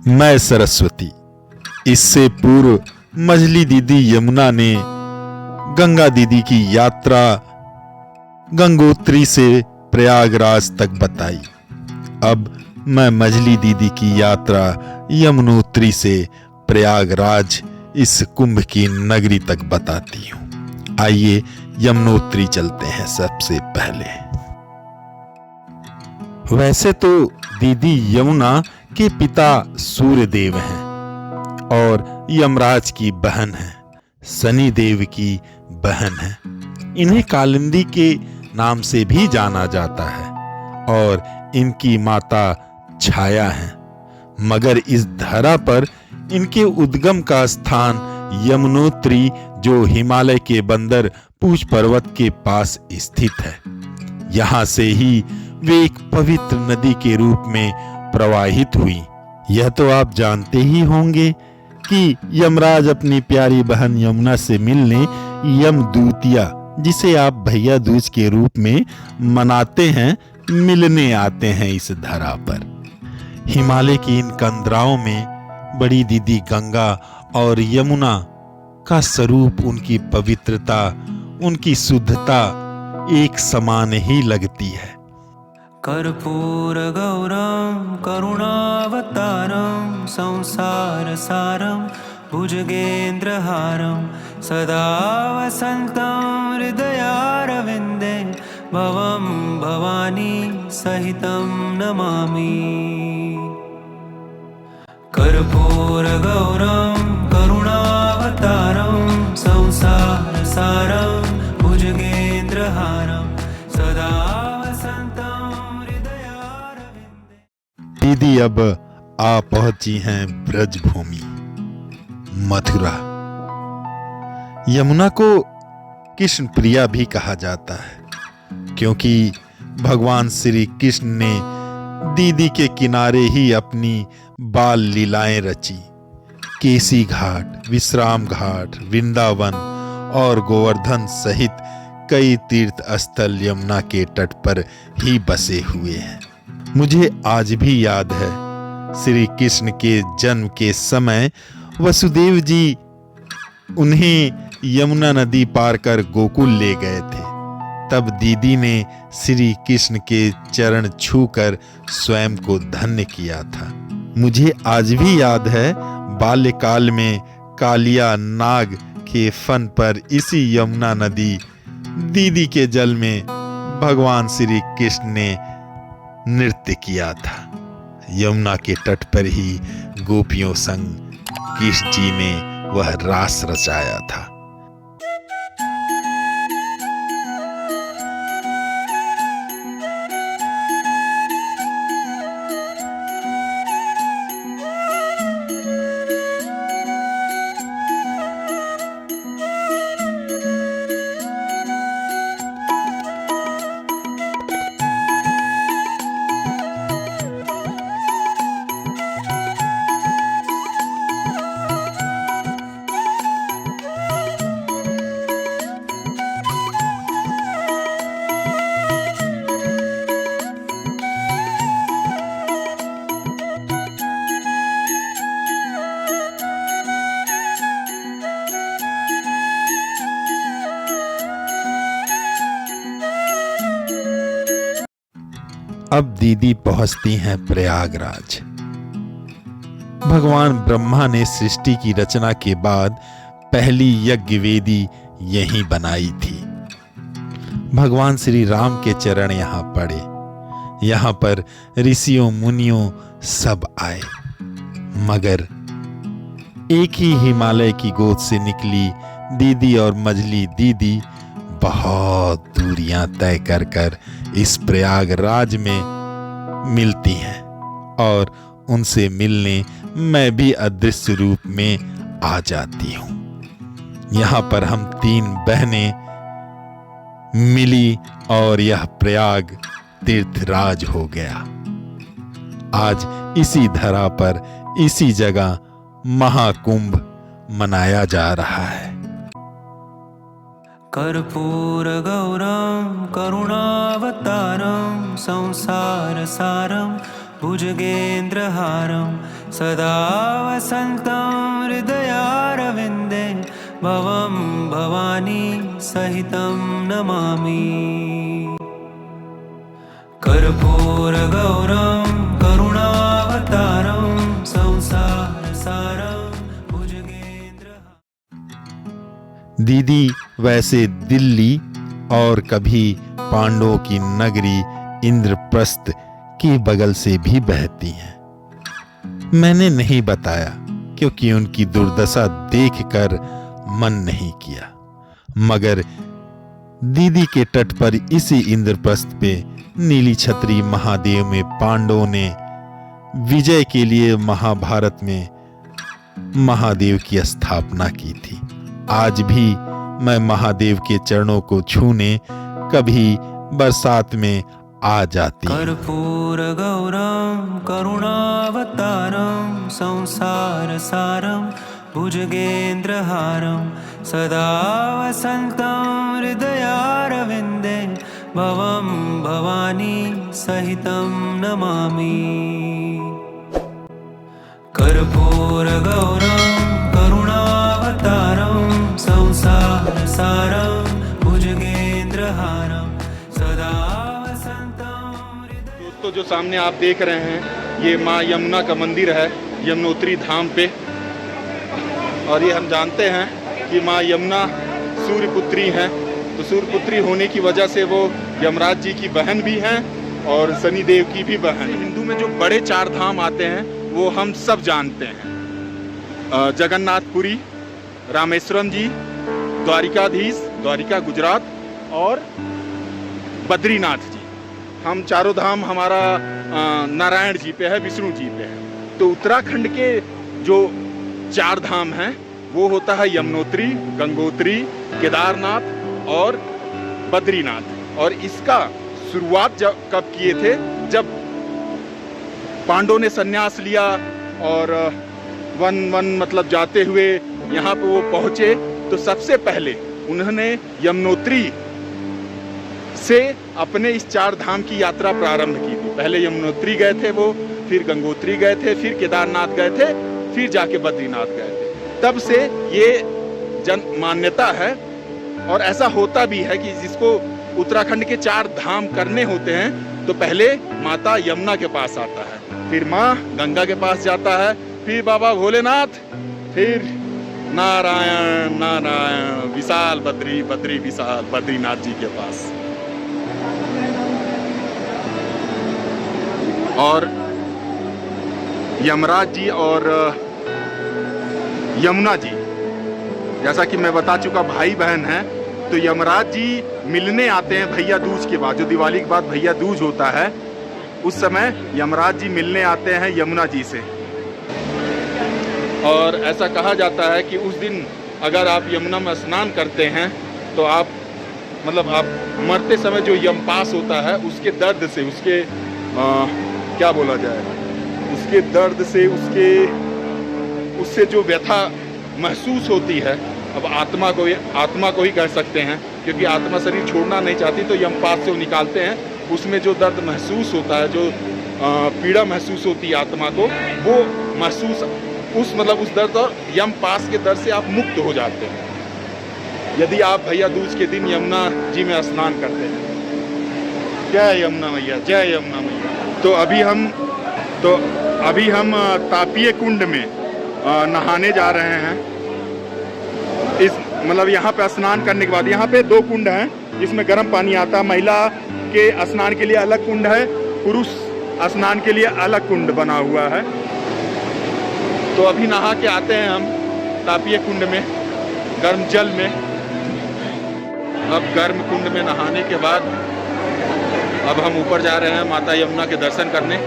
मैं सरस्वती। इससे पूर्व मझली दीदी यमुना ने गंगा दीदी की यात्रा गंगोत्री से प्रयागराज तक बताई। अब मैं मझली दीदी की यात्रा यमुनोत्री से प्रयागराज इस कुंभ की नगरी तक बताती हूँ। आइए यमुनोत्री चलते हैं। सबसे पहले वैसे तो दीदी यमुना के पिता सूर्यदेव हैं और यमराज की बहन है, शनि देव की बहन है। इन्हें कालिंदी के नाम से भी जाना जाता है और इनकी माता छाया है। मगर इस धरा पर इनके उद्गम का स्थान यमुनोत्री, जो हिमालय के बंदर पूछ पर्वत के पास स्थित है। यहाँ से ही वे एक पवित्र नदी के रूप में प्रवाहित हुई। यह तो आप जानते ही होंगे कि यमराज अपनी प्यारी बहन यमुना से मिलने यमदूतिया, जिसे आप भैया दूज के रूप में मनाते हैं, मिलने आते हैं इस धरा पर। हिमालय की इन कंदराओं में बड़ी दीदी गंगा और यमुना का स्वरूप, उनकी पवित्रता, उनकी शुद्धता एक समान ही लगती है। कर्पूर गौरम करुणावतारम संसार सारम भुजगेन्द्रहारम सदा वसन्तं हृदयारविन्दे भवं भवानी सहितं नमामि। कर्पूर गौरम करुणावतारम संसार सारम भुजगेन्द्रहारम सदा दीदी अब आ पहुंची हैं ब्रजभूमि मथुरा। यमुना को कृष्ण प्रिया भी कहा जाता है, क्योंकि भगवान श्री कृष्ण ने दीदी के किनारे ही अपनी बाल लीलाएं रची। केसी घाट, विश्राम घाट, वृंदावन और गोवर्धन सहित कई तीर्थ स्थल यमुना के तट पर ही बसे हुए हैं। मुझे आज भी याद है, श्री कृष्ण के जन्म के समय वसुदेव जी उन्हें यमुना नदी पार कर गोकुल ले गए थे। तब दीदी ने श्री कृष्ण के चरण छूकर स्वयं को धन्य किया था। मुझे आज भी याद है, बाल्यकाल में कालिया नाग के फन पर इसी यमुना नदी दीदी के जल में भगवान श्री कृष्ण ने नृत्य किया था। यमुना के तट पर ही गोपियों संग कृष्ण जी ने वह रास रचाया था। अब दीदी पहुंचती हैं प्रयागराज। भगवान ब्रह्मा ने सृष्टि की रचना के बाद पहली यज्ञ वेदी यहीं बनाई थी। भगवान श्री राम के चरण यहाँ पड़े। यहाँ पर ऋषियों मुनियों सब आए। मगर एक ही हिमालय की गोद से निकली दीदी और मझली दीदी बहुत दूरियां तय कर कर इस प्रयागराज में मिलती हैं और उनसे मिलने मैं भी अदृश्य रूप में आ जाती हूँ। यहाँ पर हम तीन बहनें मिली और यह प्रयाग तीर्थराज हो गया। आज इसी धरा पर, इसी जगह महाकुंभ मनाया जा रहा है। कर्पूर गौरम करुणावतारम संसार सारम भुजगेन्द्रहारम सदा वसन्तं हृदयारविन्दे भवं भवानी सहितं नमामि कर्पूरगौरं करुणावतारं संसारसारं भुजगेन्द्रहारं। दीदी वैसे दिल्ली और कभी पांडवों की नगरी इंद्रप्रस्थ की बगल से भी बहती हैं। मैंने नहीं बताया क्योंकि उनकी दुर्दशा देखकर मन नहीं किया, मगर दीदी के तट पर इसी इंद्रप्रस्थ पे नीली छतरी महादेव में पांडवों ने विजय के लिए महाभारत में महादेव की स्थापना की थी। आज भी मैं महादेव के चरणों को छूने कभी बरसात में आ जाती हूँ। कर्पूरगौरं करुणावतारं संसारसारं भुजगेन्द्रहारं सदा वसन्तं हृदयारविन्दे भवं भवानी सहितं नमामि कर्पूरगौरं करुणावतारं संसारसारं भुजगेन्द्रहारं सदा वसन्तं दोस्तों, जो सामने आप देख रहे हैं ये माँ यमुना का मंदिर है यमुनोत्री धाम पे। और ये हम जानते हैं कि माँ यमुना सूर्यपुत्री हैं, तो सूर्यपुत्री होने की वजह से वो यमराज जी की बहन भी हैं और शनिदेव की भी बहन। हिंदू में जो बड़े 4 धाम आते हैं वो हम सब जानते हैं, जगन्नाथपुरी, रामेश्वरम जी, द्वारिकाधीश, द्वारिका गुजरात और बद्रीनाथ जी। हम चारों धाम हमारा नारायण जी पे है, विष्णु जी पे है। तो उत्तराखंड के जो 4 धाम हैं वो होता है यमुनोत्री, गंगोत्री, केदारनाथ और बद्रीनाथ। और इसका शुरुआत कब किए थे? जब पांडवों ने संन्यास लिया और वन मतलब जाते हुए यहाँ पे वो पहुँचे, तो सबसे पहले उन्होंने यमुनोत्री से अपने इस 4 धाम की यात्रा प्रारंभ की थी। पहले यमुनोत्री गए थे वो, फिर गंगोत्री गए थे, फिर केदारनाथ गए थे, फिर जाके बद्रीनाथ गए थे। तब से ये जन मान्यता है और ऐसा होता भी है कि जिसको उत्तराखंड के 4 धाम करने होते हैं तो पहले माता यमुना के पास आता है, फिर माँ गंगा के पास जाता है, फिर बाबा भोलेनाथ, फिर नारायण नारायण विशाल बद्री बद्री विशाल बद्रीनाथ जी के पास। और यमराज जी और यमुना जी, जैसा कि मैं बता चुका, भाई बहन हैं। तो यमराज जी मिलने आते हैं भैया दूज के बाद, जो दिवाली के बाद भैया दूज होता है, उस समय यमराज जी मिलने आते हैं यमुना जी से। और ऐसा कहा जाता है कि उस दिन अगर आप यमुना में स्नान करते हैं तो आप आप मरते समय जो यमपास होता है उसके दर्द से, उसके क्या बोला जाए, उसके दर्द से, उससे जो व्यथा महसूस होती है, अब आत्मा को ही कह सकते हैं, क्योंकि आत्मा शरीर छोड़ना नहीं चाहती, तो यमपास से वो निकालते हैं। उसमें जो दर्द महसूस होता है, जो पीड़ा महसूस होती है आत्मा को, वो महसूस उस दर्द और यमपास के दर्द से आप मुक्त हो जाते हैं यदि आप भैया दूज के दिन यमुना जी में स्नान करते हैं। जय यमुना मैया, जय यमुना मैया। तो अभी हम तापीय कुंड में नहाने जा रहे हैं। इस यहाँ पे स्नान करने के बाद यहाँ पे 2 कुंड हैं जिसमें गर्म पानी आता है। महिला के स्नान के लिए अलग कुंड है, पुरुष स्नान के लिए अलग कुंड बना हुआ है। तो अभी नहा के आते हैं हम तापीय कुंड में, गर्म जल में। अब गर्म कुंड में नहाने के बाद अब हम ऊपर जा रहे हैं माता यमुना के दर्शन करने।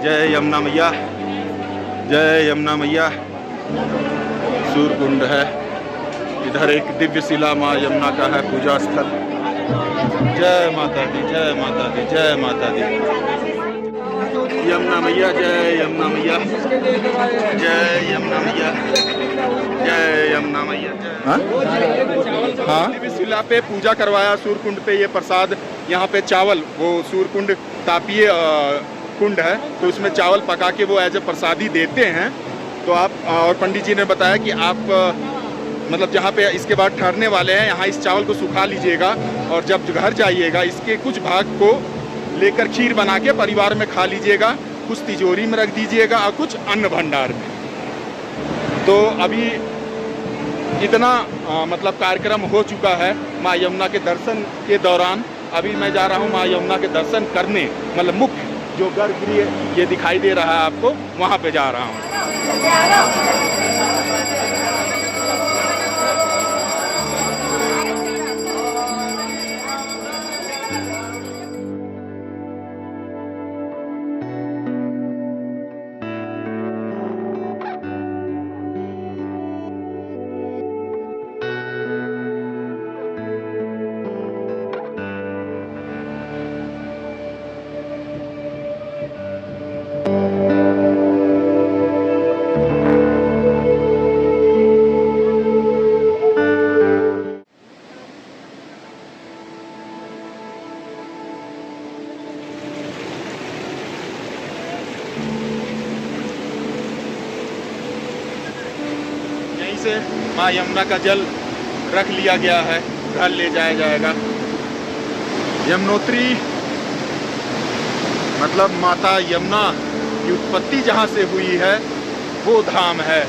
जय यमुना मैया, जय यमुना मैया। सूर्यकुंड है, इधर एक दिव्य शिला माँ यमुना का है पूजा स्थल। जय माता दी, जय माता दी, जय माता दी। यमुना मैया, जय यमुना मैया, जय यमुना मैया, जय यमुना मैया। हाँ शिला पे पूजा करवाया, सूर्यकुंड पे ये प्रसाद, यहाँ पे चावल, वो सूर्यकुंड तापीय कुंड है तो उसमें चावल पका के वो एज ए प्रसादी देते हैं। तो आप, और पंडित जी ने बताया कि आप मतलब जहाँ पे इसके बाद ठहरने वाले हैं यहाँ इस चावल को सुखा लीजिएगा और जब घर जाइएगा इसके कुछ भाग को लेकर खीर बना के परिवार में खा लीजिएगा, कुछ तिजोरी में रख दीजिएगा और कुछ अन्न भंडार में। तो अभी इतना मतलब कार्यक्रम हो चुका है माँ यमुना के दर्शन के दौरान। अभी मैं जा रहा हूँ माँ यमुना के दर्शन करने, मतलब मुख्य जो गर्भगृह ये दिखाई दे रहा है आपको, वहाँ पे जा रहा हूँ। से माँ यमुना का जल रख लिया गया है, घर ले जाया जाएगा। यमुनोत्री मतलब माता यमुना की उत्पत्ति जहाँ से हुई है वो धाम है।